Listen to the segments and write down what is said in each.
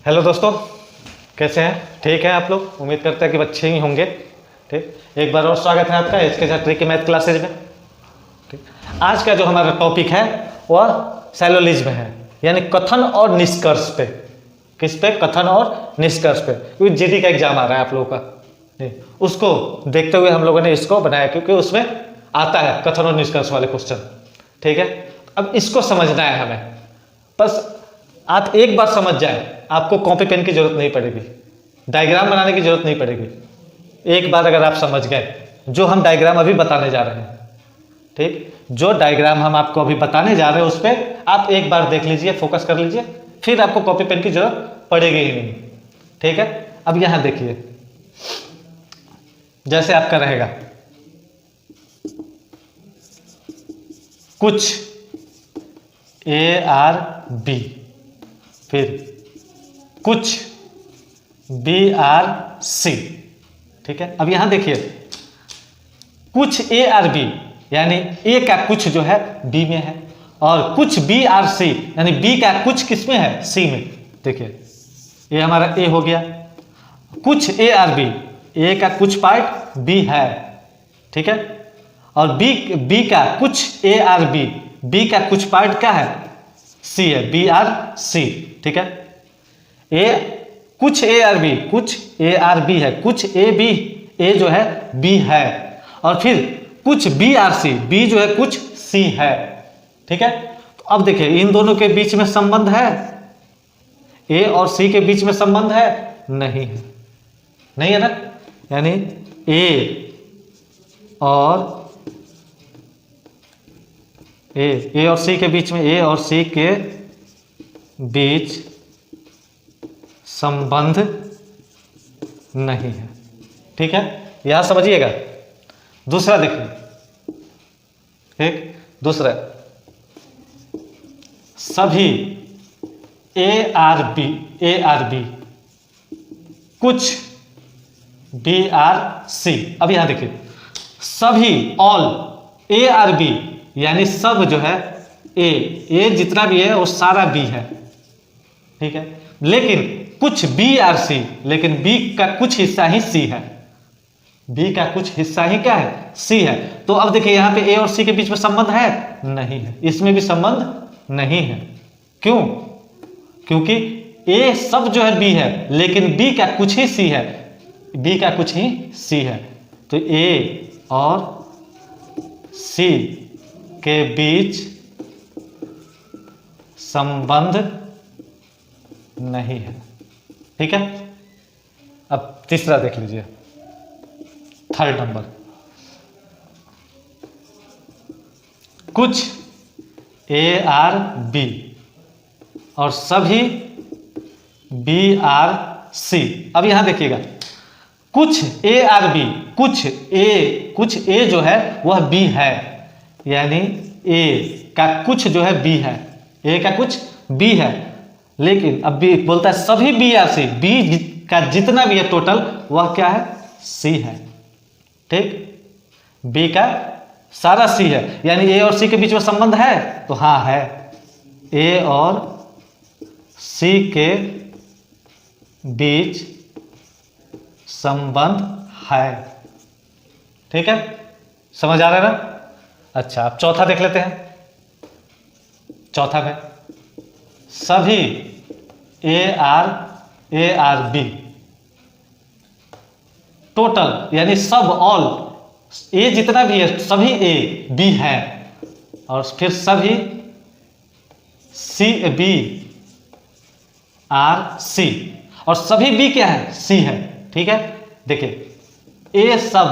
Hello दोस्तों, कैसे हैं? ठीक है आप लोग? उम्मीद करते हैं कि अच्छे ही होंगे। ठीक, एक बार और स्वागत है आपका एचके छात्री के मैथ क्लासेज में। ठीक, आज का जो हमारा टॉपिक है वह सैलोलिज्म है, यानी कथन और निष्कर्ष पे। किस पे? कथन और निष्कर्ष पे, क्योंकि जीडी का एग्जाम आ रहा है आप लोगों का। उसको देखते हुए हम लोगों ने इसको बनाया, क्योंकि उसमें आता है कथन और निष्कर्ष वाले क्वेश्चन। ठीक है, अब इसको समझना है हमें। बस आप एक बार समझ जाए, आपको कॉपी पेन की जरूरत नहीं पड़ेगी, डायग्राम बनाने की जरूरत नहीं पड़ेगी। एक बार अगर आप समझ गए जो हम डायग्राम अभी बताने जा रहे हैं, ठीक, जो डायग्राम हम आपको अभी बताने जा रहे हैं उस पर आप एक बार देख लीजिए, फोकस कर लीजिए, फिर आपको कॉपी पेन की जरूरत पड़ेगी ही नहीं। ठीक है, अब यहां देखिए, जैसे आपका रहेगा कुछ ARB, फिर कुछ BRC। ठीक है, अब यहां देखिए कुछ ARB यानी A का कुछ जो है B में है, और कुछ BRC यानी B का कुछ किस में है? C में। देखिए ये हमारा A हो गया, कुछ ARB, A का कुछ पार्ट B है, ठीक है, और B का कुछ ARB, B का कुछ पार्ट क्या है? C है, BRC। ठीक है, कुछ ARB, कुछ ARB है, कुछ A जो है B है, और फिर कुछ BRC, B जो है कुछ C है। ठीक है, तो अब देखिए इन दोनों के बीच में संबंध है? A और C के बीच में संबंध है? नहीं है, नहीं है ना, यानी A और C के बीच में, A और C के बीच संबंध नहीं है। ठीक है, यहां समझिएगा। दूसरा देखिए, ठीक, दूसरा सभी ARB कुछ BRC। अब यहां देखिए सभी ऑल ARB यानी सब जो है A जितना भी है वो सारा B है। ठीक है, लेकिन कुछ BRC, लेकिन B का कुछ हिस्सा ही C है, B का कुछ हिस्सा ही क्या है? C है। तो अब देखिए यहां पे A और C के बीच में संबंध है? नहीं है, इसमें भी संबंध नहीं है। क्यों? क्योंकि A सब जो है B है, लेकिन B का कुछ ही C है, B का कुछ ही C है, तो A और C के बीच संबंध नहीं है। ठीक है, अब तीसरा देख लीजिए, थर्ड नंबर, कुछ ARB और सभी BRC। अब यहां देखिएगा कुछ ARB, कुछ A जो है वह B है, यानी A का कुछ जो है B है, A का कुछ B है, लेकिन अब B बोलता है सभी BRC, B का जितना भी है टोटल वह क्या है? C है। ठीक, B का सारा C है, यानी A और C के बीच में संबंध है? तो हाँ है, A और C के बीच संबंध है। ठीक है, समझ आ रहा है ना? अच्छा, अब चौथा देख लेते हैं। चौथा में सभी ARB टोटल यानी सब ऑल A जितना भी है सभी A B है, और फिर सभी BRC और सभी B क्या है? C है। ठीक है, देखिए A सब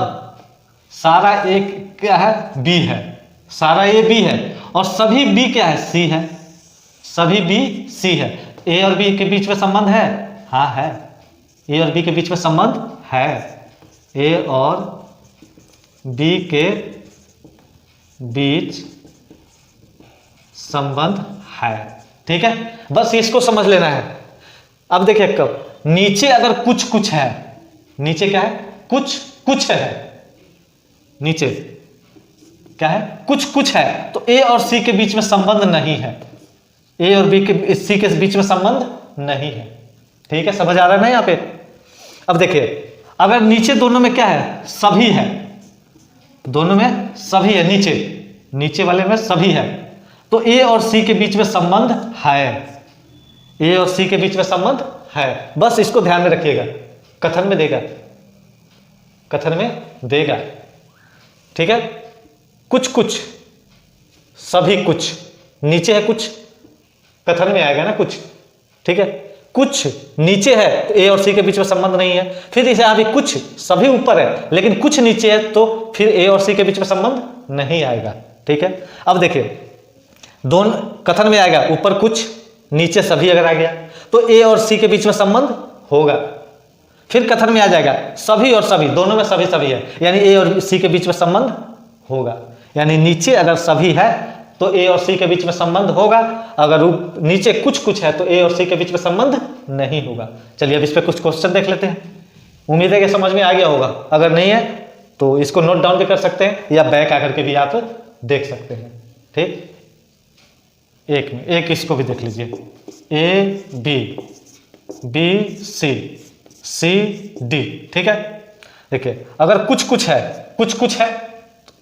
सारा A क्या है? B है, सारा A B है, और सभी B क्या है? C है, सभी B C है। A और B के बीच में संबंध है? हाँ है, A और B के बीच में संबंध है, A और B के बीच संबंध है। ठीक है, बस इसको समझ लेना है। अब देखिए कब नीचे अगर कुछ है, नीचे क्या है? कुछ है, नीचे क्या है? कुछ है, तो A और C के बीच में संबंध नहीं है, A और B के C के बीच में संबंध नहीं है। ठीक है, समझ आ रहा है ना यहाँ पे। अब देखिए, अगर नीचे दोनों में क्या है, सभी है, दोनों में सभी है, नीचे नीचे वाले में सभी है, तो ए और सी के बीच में संबंध है, ए और सी के बीच में संबंध है। बस इसको ध्यान में रखिएगा, कथन में देगा, कथन में देगा, ठीक है। कुछ कुछ, सभी कुछ, नीचे है कुछ, कथन में आएगा ना कुछ, ठीक है। कुछ नीचे है तो ए और सी के बीच में संबंध नहीं है। फिर इसे अभी कुछ, सभी ऊपर है लेकिन कुछ नीचे है, तो फिर ए और सी के बीच में संबंध नहीं आएगा, ठीक है। अब देखिए, दोनों कथन में आएगा, ऊपर कुछ नीचे सभी अगर आ गया तो ए और सी के बीच में संबंध होगा। फिर कथन में आ जाएगा सभी और सभी, दोनों में सभी सभी है, यानी ए और सी के बीच में संबंध होगा। यानी नीचे अगर सभी है तो ए और सी के बीच में संबंध होगा, अगर नीचे कुछ कुछ है तो ए और सी के बीच में संबंध नहीं होगा। चलिए अब इस पे कुछ क्वेश्चन देख लेते हैं, उम्मीद है कि समझ में आ गया होगा। अगर नहीं है तो इसको नोट डाउन भी कर सकते हैं या बैक आकर के भी आप देख सकते हैं, ठीक। एक में एक इसको भी देख लीजिए, A B, B C, C D, ठीक है। देखिए, अगर कुछ कुछ है, कुछ कुछ है,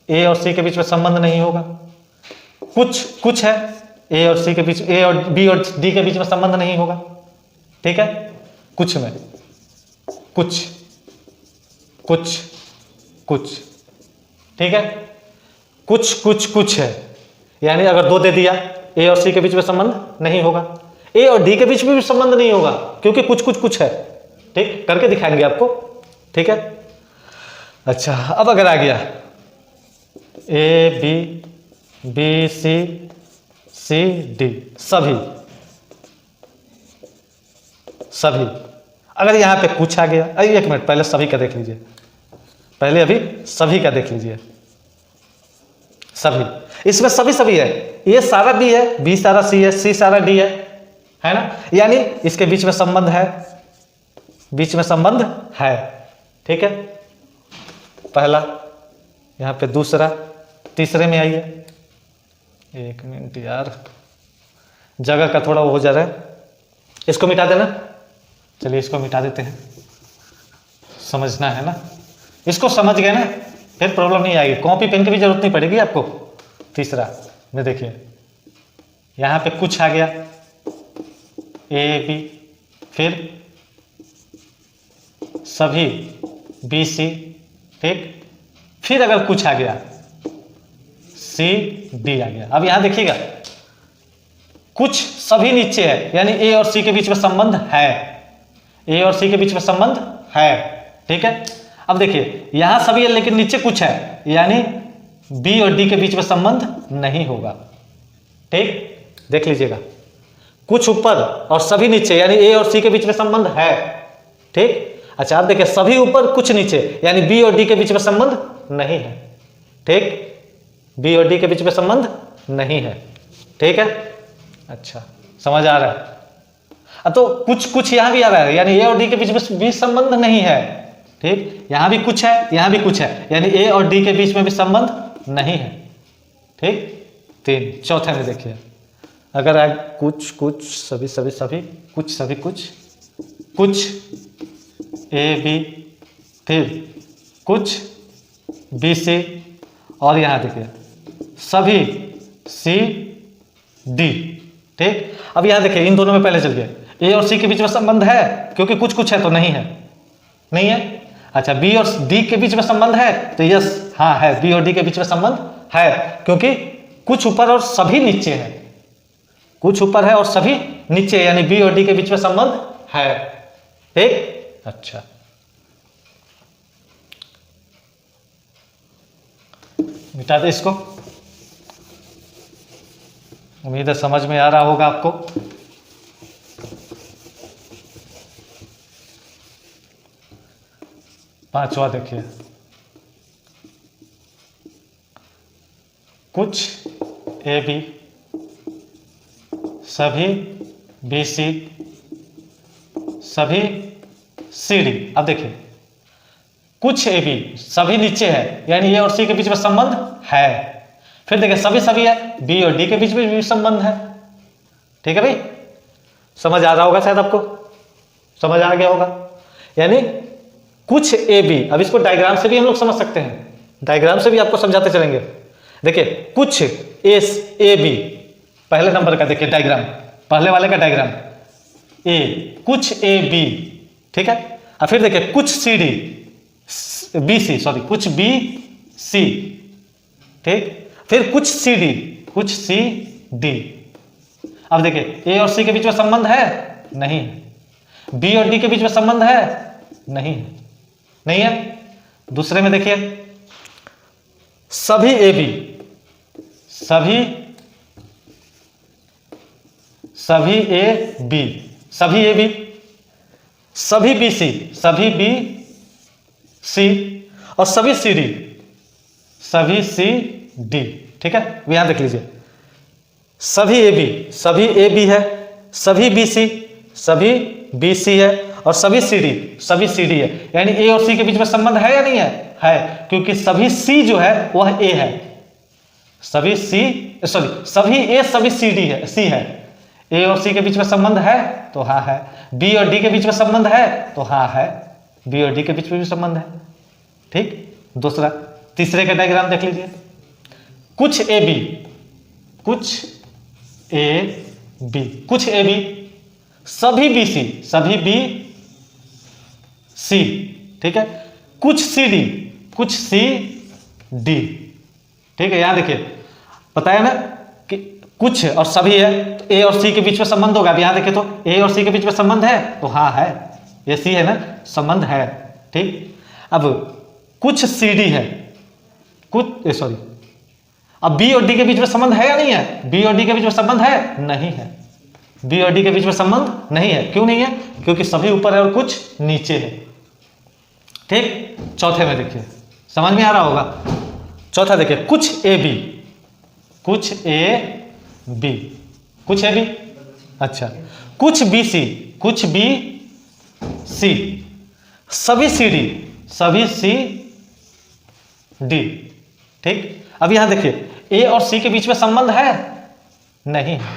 ए और सी के बीच में संबंध नहीं होगा। कुछ कुछ है, ए और सी के बीच, ए और बी और डी के बीच में संबंध नहीं होगा, ठीक है। कुछ में कुछ कुछ कुछ, ठीक है। कुछ कुछ कुछ है, यानी अगर दो दे दिया, ए और सी के बीच में संबंध नहीं होगा, ए और डी के बीच में भी संबंध नहीं होगा, क्योंकि कुछ कुछ कुछ है, ठीक। करके दिखाएंगे आपको, ठीक है। अच्छा, अब अगर आ गया A B, B C, C D, सभी सभी, अगर यहां पे कुछ आ गया, एक मिनट पहले सभी का देख लीजिए, पहले अभी सभी का देख लीजिए। सभी, इसमें सभी सभी है, ये सारा बी है, बी सारा सी है, सी सारा डी है ना, यानी इसके बीच में संबंध है, बीच में संबंध है, ठीक है। पहला, यहां पे दूसरा, तीसरे में आइए। एक मिनट यार, जगह का थोड़ा वो हो जा रहा है, इसको मिटा देना। चलिए इसको मिटा देते हैं, समझना है ना, इसको समझ गए ना, फिर प्रॉब्लम नहीं आएगी, कॉपी पेन की भी जरूरत नहीं पड़ेगी आपको। तीसरा में देखिए, यहां पे कुछ आ गया, ए बी, फिर सभी बी सी, ठीक। फिर अगर कुछ आ गया, सी डी आ गया। अब यहां देखिएगा, कुछ सभी नीचे है, यानी ए और सी के बीच में संबंध है, ए और सी के बीच में संबंध है, ठीक है। अब देखिए, यहां सभी है लेकिन नीचे कुछ है, यानी बी और डी के बीच में संबंध नहीं होगा, ठीक। देख लीजिएगा, कुछ ऊपर और सभी नीचे, यानी ए और सी के बीच में संबंध है, ठीक। अच्छा, आप देखिए, सभी ऊपर कुछ नीचे, यानी बी और डी के बीच में संबंध नहीं है, ठीक। बी और डी के बीच में संबंध नहीं है, ठीक है। अच्छा, समझ आ रहा है। अब तो कुछ कुछ यहां भी आ रहा है, यानी ए और डी के बीच में भी संबंध नहीं है, ठीक। यहां भी कुछ है, यहां भी कुछ है, यानी ए और डी के बीच में भी संबंध नहीं है, ठीक। तीन, चौथे में देखिए, अगर आए कुछ कुछ सभी सभी सभी, कुछ सभी कुछ, कुछ ए बी, फिर कुछ बी सी, और यहां देखिए सभी सी डी, ठीक। अब यहां देखिए, इन दोनों में पहले चल गए, ए और सी के बीच में संबंध है, क्योंकि कुछ कुछ है तो नहीं है, नहीं है। अच्छा, बी और डी के बीच में संबंध है, तो यस, हाँ है, बी और डी के बीच में संबंध है, क्योंकि कुछ ऊपर और सभी नीचे है, कुछ ऊपर है और सभी नीचे, यानी बी और डी के बीच में संबंध है, ठीक। अच्छा, मिटा दे इसको, उम्मीद है समझ में आ रहा होगा आपको। पांचवा देखिए, कुछ ए बी, सभी बी सी, सभी सी डी। अब देखिए, कुछ ए बी, सभी नीचे है, यानी ए और सी के बीच में संबंध है। फिर देखिए, सभी सभी है, बी और डी के बीच में भी संबंध है, ठीक है भाई, समझ आ रहा होगा शायद आपको। समझ आ गया होगा। यानी कुछ ए बी, अब इसको डायग्राम से भी हम लोग समझ सकते हैं, डायग्राम से भी आपको समझाते चलेंगे। देखिए कुछ ए बी, पहले नंबर का देखिए डायग्राम, पहले वाले का डायग्राम, ए कुछ ए बी, ठीक है। और फिर देखिए कुछ C D, B C, sorry कुछ बी सी, ठीक, फिर कुछ सी डी, कुछ सी डी। अब देखिए ए और सी के बीच में संबंध है, नहीं है। बी और डी के बीच में संबंध है, नहीं है, नहीं है। दूसरे में देखिए सभी ए बी, सभी ए बी, सभी ए बी, सभी बी सी, सभी बी सी, और सभी सी डी, सभी सी डी, ठीक है। यहां देख लीजिए सभी ए बी है, सभी बी सी, सभी बी सी है, और सभी सी डी है। यानी ए और सी के बीच में संबंध है या नहीं है? है, क्योंकि सभी सी जो है वह ए है, सभी ए सभी सी डी है, सी है। ए और सी के बीच में संबंध है तो हाँ है। बी और डी के बीच में संबंध है तो हाँ है, बी और डी के बीच में भी संबंध है, ठीक। दूसरा, तीसरे का डायग्राम देख लीजिए, कुछ ए बी, कुछ ए बी, कुछ ए बी, सभी बी सी, सभी बी सी, ठीक है, कुछ सी डी, कुछ सी डी, ठीक है। यहां देखिए बताया ना कि कुछ और सभी है, तो ए और सी के बीच में संबंध होगा। अब यहां देखिए तो ए और सी के बीच में संबंध है तो हाँ है, ये सी है ना, संबंध है, ठीक। अब कुछ सी डी है, कुछ सॉरी, अब बी और डी के बीच में संबंध है या नहीं है? बी और डी के बीच में संबंध है, नहीं है। बी और डी के बीच में संबंध नहीं है, क्यों नहीं है? क्योंकि सभी ऊपर है और कुछ नीचे है, ठीक। चौथे में देखिए, समझ में आ रहा होगा। चौथा देखिए, कुछ ए बी, कुछ ए बी, कुछ ए बी, अच्छा, कुछ बी सी, कुछ बी सी, सभी सी डी, सभी सी डी, ठीक। अब यहां देखिए ए और सी के बीच में संबंध है, नहीं है।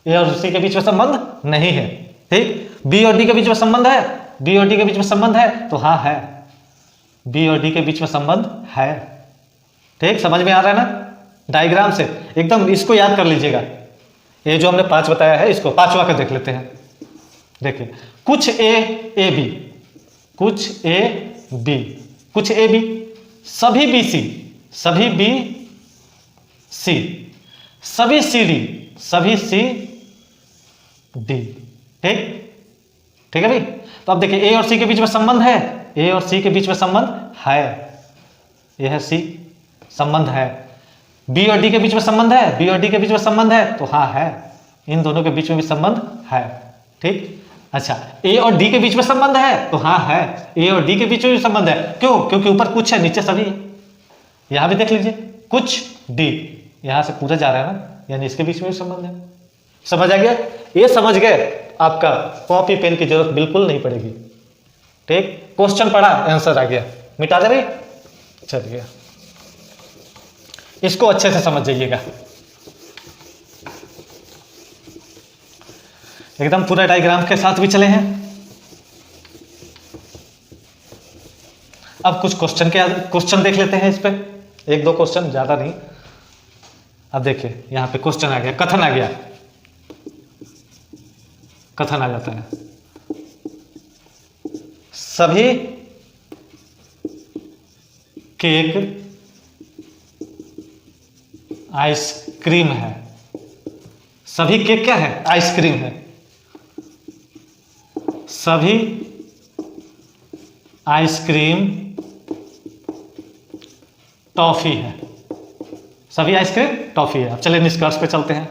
ए और सी के बीच में संबंध नहीं है, ठीक। बी और डी के बीच में संबंध है, बी और डी के बीच में संबंध है तो हाँ है, बी और डी के बीच में संबंध है, ठीक। समझ में आ रहा है ना? डायग्राम से एकदम इसको याद कर लीजिएगा। ये जो हमने 5 बताया है, इसको पांचवा का देख लेते हैं। देखिए कुछ ए बी, कुछ ए बी, कुछ ए बी, सभी बी सी, सभी बी सी, सभी सी डी, सभी सी डी, ठीक, ठीक है भाई। तो अब देखिए ए और सी के बीच में संबंध है, ए और सी के बीच में संबंध है, यह है सी, संबंध है। बी और डी के बीच में संबंध है, बी और डी के बीच में संबंध है तो हाँ है, इन दोनों के बीच में भी संबंध है, ठीक। अच्छा, ए और डी के बीच में संबंध है तो हाँ है, ए और डी के बीच में भी संबंध है, क्यों? क्योंकि ऊपर कुछ है, नीचे सभी है। यहां भी देख लीजिए, कुछ डी, यहां से पूरा जा रहा है ना, यानी इसके बीच में भी संबंध है। समझ आ गया? ये समझ गए, आपका कॉपी पेन की जरूरत बिल्कुल नहीं पड़ेगी, ठीक। क्वेश्चन पढ़ा, आंसर आ गया, मिटा दे भाई। चलिए इसको अच्छे से समझ जाइएगा, एकदम पूरा डायग्राम के साथ भी चले हैं। अब कुछ क्वेश्चन देख लेते हैं इस पे, 1-2 क्वेश्चन, ज्यादा नहीं। अब देखिए यहां पे क्वेश्चन आ गया, कथन आ गया, कथन आ जाता है, सभी केक आइसक्रीम है। सभी केक क्या है? आइसक्रीम है। सभी आइसक्रीम टॉफी है। सभी आइसक्रीम टॉफी है। अब चलिए निष्कर्ष पे चलते हैं।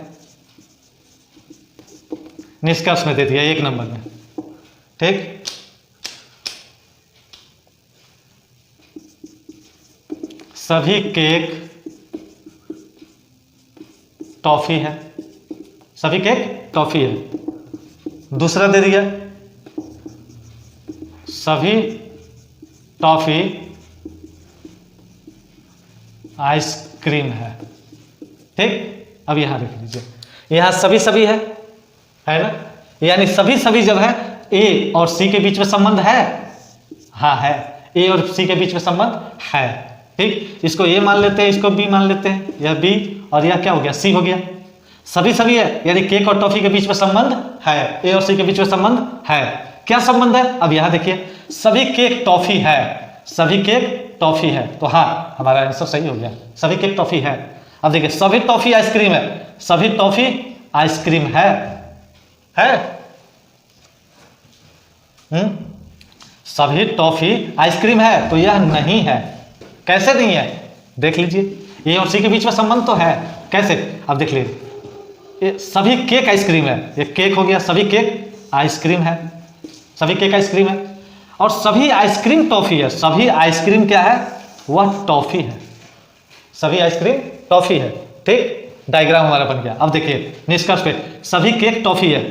निष्कर्ष में दे दिया 1 नंबर में, ठीक। सभी केक टॉफी है, सभी केक टॉफी है। दूसरा दे दिया, सभी टॉफी आइसक्रीम है, ठीक। अब यहां देख लीजिए, यहां सभी है ना, यानी सभी जब है ए और सी के बीच में संबंध है? हाँ है, ए और सी के बीच में संबंध है। ठीक, इसको ए मान लेते हैं, इसको बी मान लेते हैं, यह बी और यह क्या हो गया, सी हो गया। सभी सभी है, यानी केक और टॉफी के बीच में संबंध है, ए और सी के बीच में संबंध है। क्या संबंध है? अब यहां देखिए, सभी केक टॉफी है, सभी केक टॉफी है, तो हाँ हमारा आंसर सही हो गया, सभी केक टॉफी है। अब देखिए, सभी टॉफी आइसक्रीम है, सभी टॉफी आइसक्रीम है, सभी टॉफी आइसक्रीम है, तो यह नहीं है। कैसे नहीं है? देख लीजिए, ए और सी के बीच में संबंध तो है, कैसे? अब देख लीजिए, सभी केक आइसक्रीम है, ये केक हो गया, सभी केक आइसक्रीम है, सभी केक आइसक्रीम है, और सभी आइसक्रीम टॉफी है, सभी आइसक्रीम क्या है? वह टॉफी है, सभी आइसक्रीम टॉफी है। ठीक, डायग्राम हमारा बन गया। अब देखिए निष्कर्ष पे, सभी केक टॉफी है,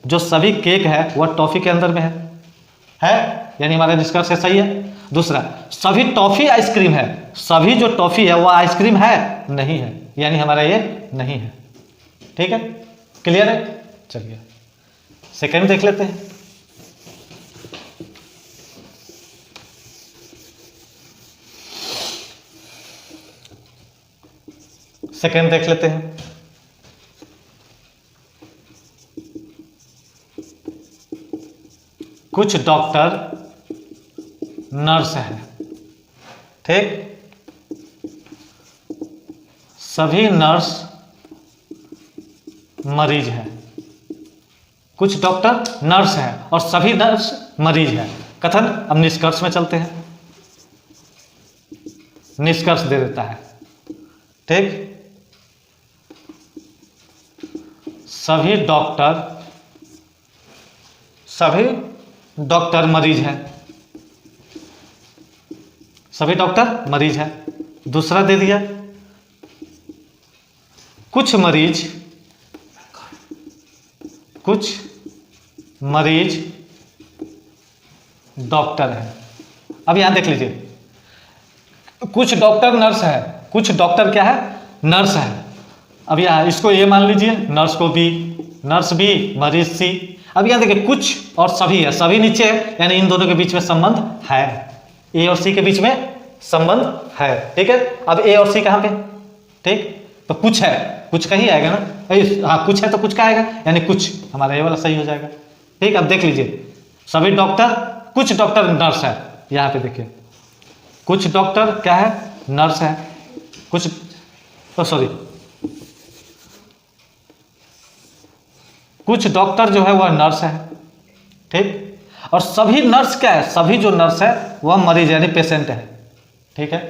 जो सभी केक है वह टॉफी के अंदर में है, यानी हमारा निष्कर्ष है सही है। दूसरा, सभी टॉफी आइसक्रीम है, सभी जो टॉफी है वह आइसक्रीम है नहीं है, यानी हमारा ये नहीं है। ठीक है, क्लियर है? चलिए सेकंड देख लेते हैं। सेकंड देख लेते हैं। कुछ डॉक्टर नर्स है, ठीक, सभी नर्स मरीज है। कुछ डॉक्टर नर्स है और सभी नर्स मरीज है। कथन, अब निष्कर्ष में चलते हैं, निष्कर्ष दे देता है। ठीक, सभी डॉक्टर मरीज है, सभी डॉक्टर मरीज है। दूसरा दे दिया, कुछ मरीज डॉक्टर है। अब यहां देख लीजिए, कुछ डॉक्टर नर्स है, कुछ डॉक्टर क्या है? नर्स है। अब यहां इसको ए मान लीजिए, नर्स को बी, नर्स बी, मरीज सी। अब यहां देखिए, कुछ और सभी है, सभी नीचे है, यानी इन दोनों के बीच में संबंध है, ए और सी के बीच में संबंध है। ठीक है, अब ए और सी कहां पे? ठीक, तो कुछ है, कुछ का ही आएगा ना, हाँ कुछ है तो कुछ का आएगा, यानी कुछ, हमारा ये वाला सही हो जाएगा। ठीक, अब देख लीजिए, सभी डॉक्टर, कुछ डॉक्टर नर्स है, यहां पे देखिए, कुछ डॉक्टर क्या है? नर्स है, कुछ कुछ डॉक्टर जो है वह नर्स है। ठीक, और सभी नर्स क्या है? सभी जो नर्स है वह मरीज यानी पेशेंट है। ठीक है,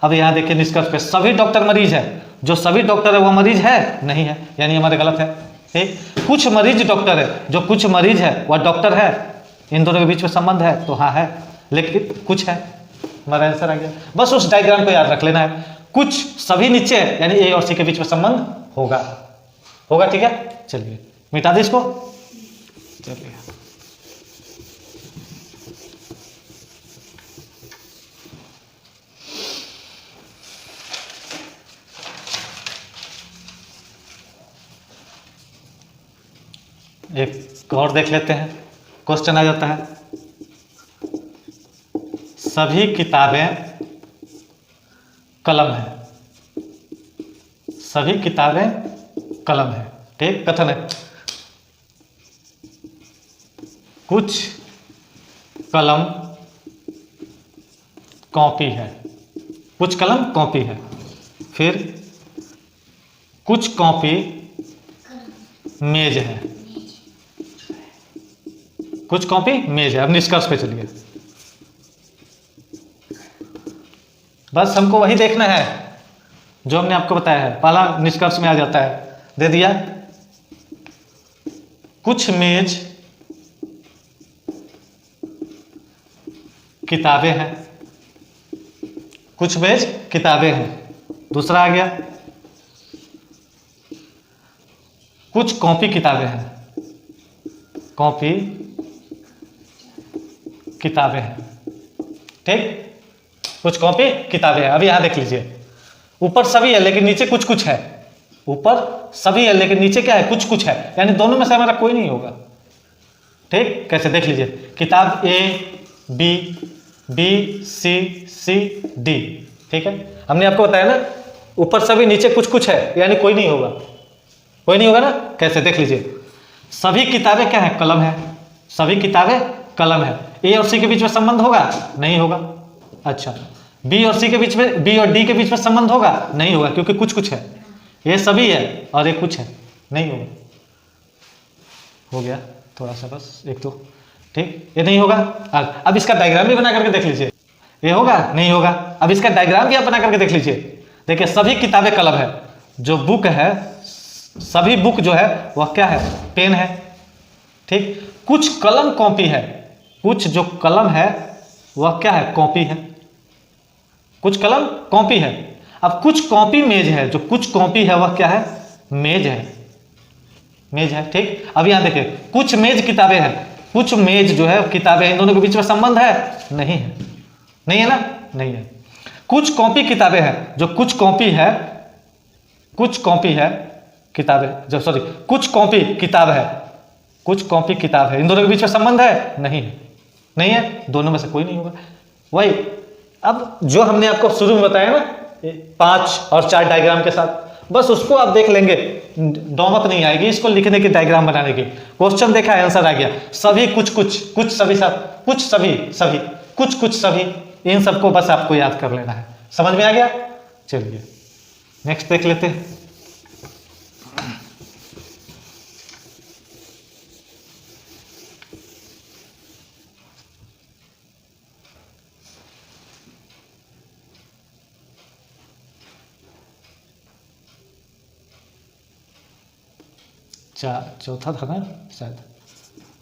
अब यहां देखिए निष्कर्ष पे, सभी डॉक्टर मरीज है, जो सभी डॉक्टर है वह मरीज है नहीं है, यानी हमारे गलत है। ठीक, कुछ मरीज डॉक्टर है, जो कुछ मरीज है वह डॉक्टर है, इन दोनों के बीच में संबंध है, तो हाँ है, लेकिन कुछ है, हमारा आंसर आ गया। बस उस डायग्राम को याद रख लेना है, कुछ सभी नीचे है, यानी ए और सी के बीच में संबंध होगा। ठीक है, चलिए मिटा दे इसको। चलिए एक और देख लेते हैं, क्वेश्चन आ जाता है, सभी किताबें कलम है, सभी किताबें कलम है। ठीक, कथन है, कुछ कलम कॉपी है, कुछ कलम कॉपी है, फिर कुछ कॉपी मेज है, कुछ कॉपी मेज है। अब निष्कर्ष पे चलिए, बस हमको वही देखना है जो हमने आपको बताया है, पहला निष्कर्ष में आ जाता है, दे दिया, कुछ मेज किताबें हैं, कुछ मेज किताबें हैं। दूसरा आ गया, कुछ कॉपी किताबें हैं, कॉपी किताबें हैं। ठीक, कुछ कॉपी किताबें हैं। अब यहां देख लीजिए, ऊपर सभी है लेकिन नीचे कुछ कुछ है, ऊपर सभी है लेकिन नीचे क्या है? कुछ कुछ है, यानी दोनों में से हमारा कोई नहीं होगा। ठीक, कैसे देख लीजिए, किताब A B, B C, C D, ठीक है। हमने आपको बताया ना ऊपर सभी नीचे कुछ कुछ है, यानी कोई नहीं होगा, कोई नहीं होगा ना। कैसे देख लीजिए, सभी किताबें क्या है, कलम है, सभी किताबें कलम है। ए और सी के बीच में संबंध होगा, नहीं होगा। अच्छा, बी और सी के बीच में, बी और डी के बीच में संबंध होगा, नहीं होगा, क्योंकि कुछ कुछ है। ये सभी है और ये कुछ है, नहीं होगा। हो गया थोड़ा सा, बस एक तो, ठीक, ये नहीं होगा। अब इसका डायग्राम भी बना करके देख लीजिए, ये होगा, नहीं होगा। अब इसका डायग्राम भी आप बना करके देख लीजिए। देखिए सभी किताबें कलम है, जो बुक है, सभी बुक जो है वह क्या है, पेन है, ठीक। कुछ कलम कॉपी है, कुछ जो कलम है वह क्या है, कॉपी है, कुछ कलम कॉपी है। अब कुछ कॉपी मेज है, जो कुछ कॉपी है वह क्या है, मेज है, मेज है, ठीक। अब यहां देखिए कुछ मेज किताबें हैं, कुछ मेज जो है किताबें, इन दोनों के बीच में संबंध है, नहीं है, नहीं है ना, नहीं है। कुछ कॉपी किताबें हैं, जो कुछ कॉपी है, कुछ कॉपी है किताबें, जो सॉरी कुछ कॉपी किताब है, कुछ कॉपी किताब है, इन दोनों के बीच में संबंध है, नहीं है, नहीं है, दोनों में से कोई नहीं होगा। वही अब जो हमने आपको शुरू में बताया ना 5 और 4 डायग्राम के साथ, बस उसको आप देख लेंगे, नौबत नहीं आएगी इसको लिखने की, डायग्राम बनाने की। क्वेश्चन देखा है, आंसर आ गया। सभी कुछ कुछ, कुछ सभी सब, कुछ सभी सभी, कुछ कुछ सभी, इन सबको बस आपको याद कर लेना है। समझ में आ गया? चलिए नेक्स्ट देख लेते हैं। चौथा था ना शायद,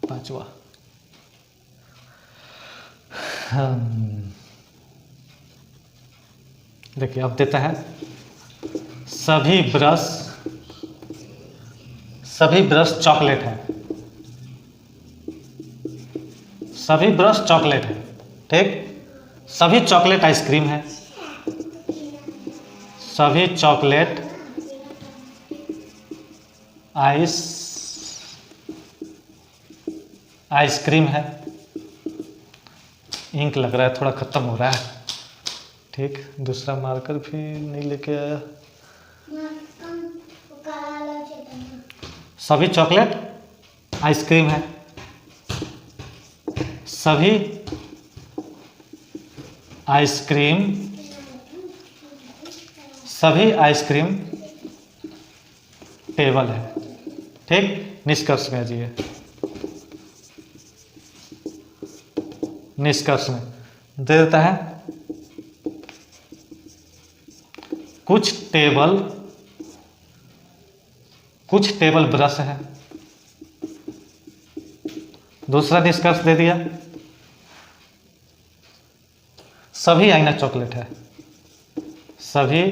5वां। देखिए अब देता है, सभी ब्रश चॉकलेट है, सभी ब्रश चॉकलेट है, ठीक। सभी चॉकलेट आइसक्रीम है, सभी चॉकलेट आइसक्रीम है। इंक लग रहा है थोड़ा ख़त्म हो रहा है, ठीक। दूसरा मार्कर भी नहीं लेके आया। सभी चॉकलेट आइसक्रीम है, सभी आइसक्रीम टेबल है, ठीक। निष्कर्ष में जी, निष्कर्ष में दे देता है, कुछ टेबल ब्रश है। दूसरा निष्कर्ष दे दिया, सभी आईना चॉकलेट है, सभी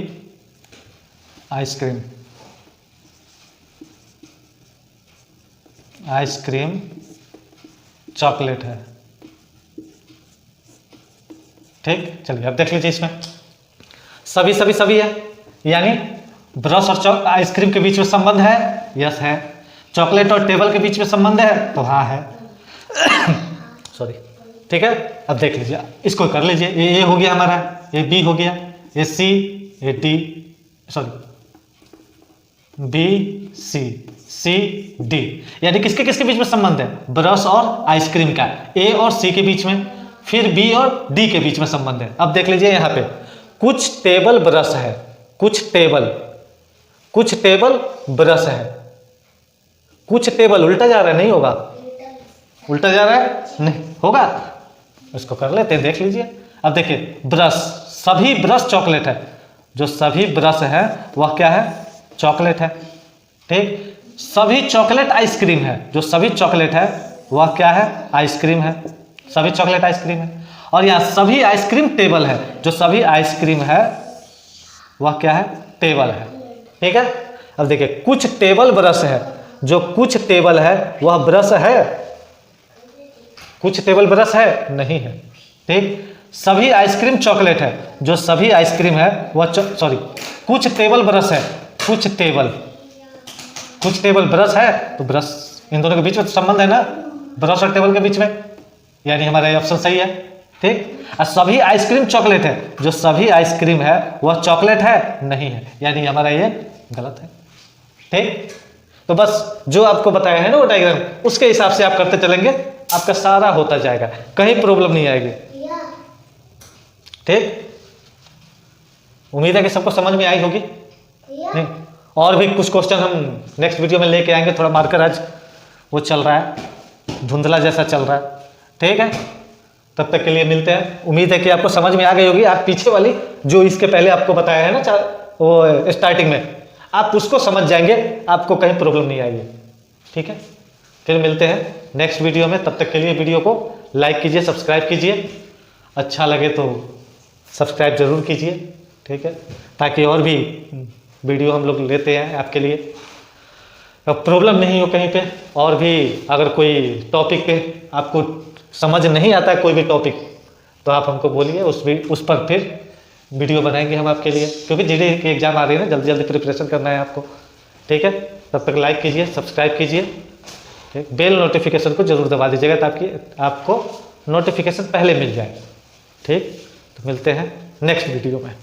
आइसक्रीम चॉकलेट है, ठीक। चलिए अब देख लीजिए, इसमें सभी है, यानी ब्रश और आइसक्रीम के बीच में संबंध है, यस है। चॉकलेट और टेबल के बीच में संबंध है, तो हाँ है। सॉरी, ठीक है। अब देख लीजिए, इसको कर लीजिए। ए हो गया हमारा, ए बी हो गया, A C, A D, sorry B C, C D, यानी किसके किसके बीच में संबंध है, ब्रश और आइसक्रीम का। ए और सी के बीच में, फिर बी और डी के बीच में संबंध है। अब देख लीजिए यहाँ पे कुछ टेबल ब्रश है, कुछ टेबल ब्रश है, कुछ टेबल उल्टा जा रहा है, नहीं होगा, उल्टा जा रहा है, नहीं होगा। इसको कर लेते हैं, देख लीजिए। अब देखिए ब्रश, सभी ब्रश चॉकलेट है, जो सभी ब्रश है वह क्या है, चॉकलेट है, ठीक। सभी चॉकलेट आइसक्रीम है, जो सभी चॉकलेट है वह क्या है, आइसक्रीम है, सभी चॉकलेट आइसक्रीम है। और यहाँ सभी आइसक्रीम टेबल है, जो सभी आइसक्रीम है वह क्या है, टेबल है, ठीक है। अब देखिए कुछ टेबल ब्रश है, जो कुछ टेबल है वह ब्रश है, कुछ टेबल ब्रश है, नहीं है, ठीक। सभी आइसक्रीम चॉकलेट है, जो सभी आइसक्रीम है वह सॉरी कुछ टेबल ब्रश है, कुछ टेबल ब्रश है, तो ब्रश, इन दोनों के बीच में संबंध है ना, ब्रोशर टेबल के बीच में, यानी हमारा ये ऑप्शन सही है। ठीक, और सभी आइसक्रीम चॉकलेट है, जो सभी आइसक्रीम है वह चॉकलेट है नहीं है, यानी हमारा ये गलत है। ठीक, तो बस जो आपको बताया है ना वो डायग्राम, उसके हिसाब से आप करते चलेंगे, आपका सारा होता जाएगा, कहीं प्रॉब्लम नहीं आएगी। ठीक, उम्मीद है कि सबको समझ में आई होगी। नहीं, और भी कुछ क्वेश्चन हम नेक्स्ट वीडियो में लेके आएंगे। थोड़ा मार्कर आज वो चल रहा है, धुंधला जैसा चल रहा है। ठीक है, तब तक के लिए मिलते हैं। उम्मीद है कि आपको समझ में आ गई होगी। आप पीछे वाली जो इसके पहले आपको बताया है ना वो स्टार्टिंग में, आप उसको समझ जाएंगे, आपको कहीं प्रॉब्लम नहीं आएगी। ठीक है, फिर मिलते हैं नेक्स्ट वीडियो में। तब तक के लिए वीडियो को लाइक कीजिए, सब्सक्राइब कीजिए, अच्छा लगे तो सब्सक्राइब जरूर कीजिए। ठीक है, ताकि और भी वीडियो हम लोग लेते हैं आपके लिए, अब प्रॉब्लम नहीं हो कहीं पे। और भी अगर कोई टॉपिक पे आपको समझ नहीं आता है, कोई भी टॉपिक, तो आप हमको बोलिए, उस पर फिर वीडियो बनाएंगे हम आपके लिए, क्योंकि जीडी की एग्जाम आ रही है ना, जल्दी जल्दी प्रिपरेशन करना है आपको। ठीक है, तब तक लाइक कीजिए, सब्सक्राइब कीजिए, ठीक, बेल नोटिफिकेशन को जरूर दबा दीजिएगा ताकि आपको नोटिफिकेशन पहले मिल जाए। ठीक, तो मिलते हैं नेक्स्ट वीडियो में।